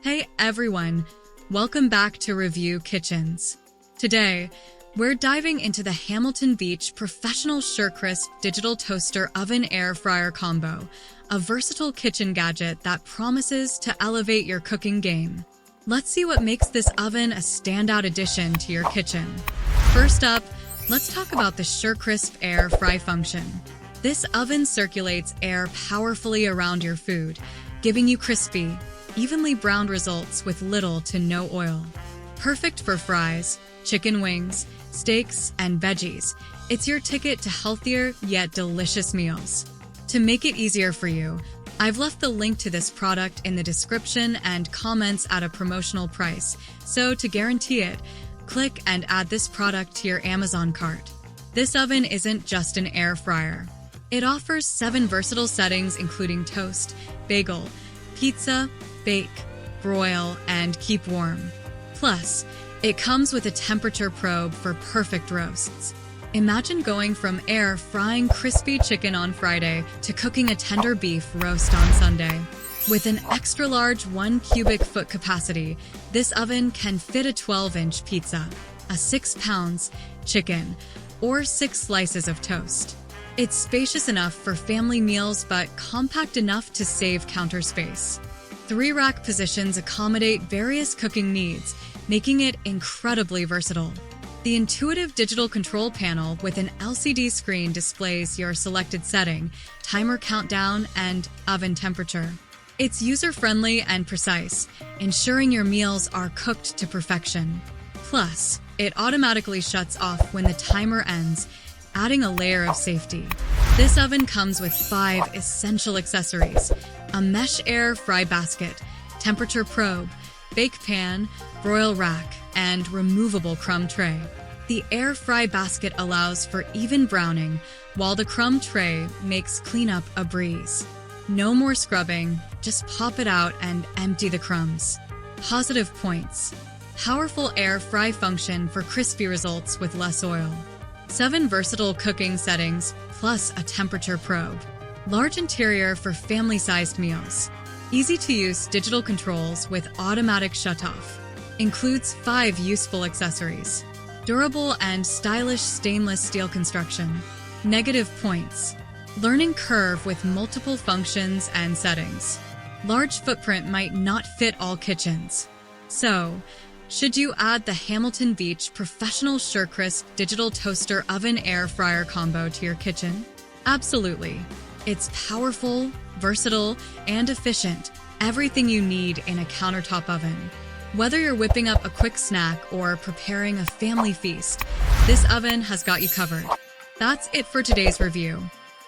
Hey everyone, welcome back to Review Kitchens. Today, we're diving into the Hamilton Beach Professional SureCrisp Digital Toaster Oven Air Fryer Combo, a versatile kitchen gadget that promises to elevate your cooking game. Let's see what makes this oven a standout addition to your kitchen. First up, let's talk about the SureCrisp Air Fry function. This oven circulates air powerfully around your food, giving you crispy, evenly browned results with little to no oil. Perfect for fries, chicken wings, steaks, and veggies, it's your ticket to healthier yet delicious meals. To make it easier for you, I've left the link to this product in the description and comments at a promotional price, so to guarantee it, click and add this product to your Amazon cart. This oven isn't just an air fryer. It offers 7 versatile settings including toast, bagel, pizza, bake, broil, and keep warm. Plus, it comes with a temperature probe for perfect roasts. Imagine going from air frying crispy chicken on Friday to cooking a tender beef roast on Sunday. With an extra-large 1 cubic foot capacity, this oven can fit a 12-inch pizza, a 6 pounds chicken, or 6 slices of toast. It's spacious enough for family meals but compact enough to save counter space. 3 rack positions accommodate various cooking needs, making it incredibly versatile. The intuitive digital control panel with an LCD screen displays your selected setting, timer countdown, and oven temperature. It's user-friendly and precise, ensuring your meals are cooked to perfection. Plus, it automatically shuts off when the timer ends, adding a layer of safety. This oven comes with 5 essential accessories: a mesh air fry basket, temperature probe, bake pan, broil rack, and removable crumb tray. The air fry basket allows for even browning, while the crumb tray makes cleanup a breeze. No more scrubbing, just pop it out and empty the crumbs. Positive points: powerful air fry function for crispy results with less oil. 7 versatile cooking settings, plus a temperature probe. Large interior for family-sized meals. Easy-to-use digital controls with automatic shutoff. Includes 5 useful accessories. Durable and stylish stainless steel construction. Negative points: learning curve with multiple functions and settings. Large footprint might not fit all kitchens. So, should you add the Hamilton Beach Professional SureCrisp Digital Toaster Oven Air Fryer Combo to your kitchen? Absolutely. It's powerful, versatile, and efficient. Everything you need in a countertop oven. Whether you're whipping up a quick snack or preparing a family feast, this oven has got you covered. That's it for today's review.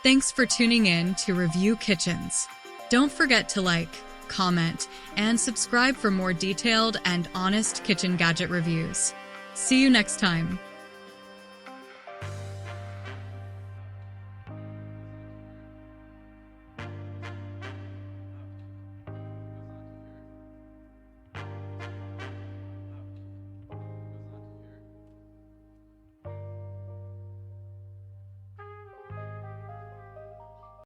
Thanks for tuning in to Review Kitchens. Don't forget to like, comment, and subscribe for more detailed and honest kitchen gadget reviews. See you next time.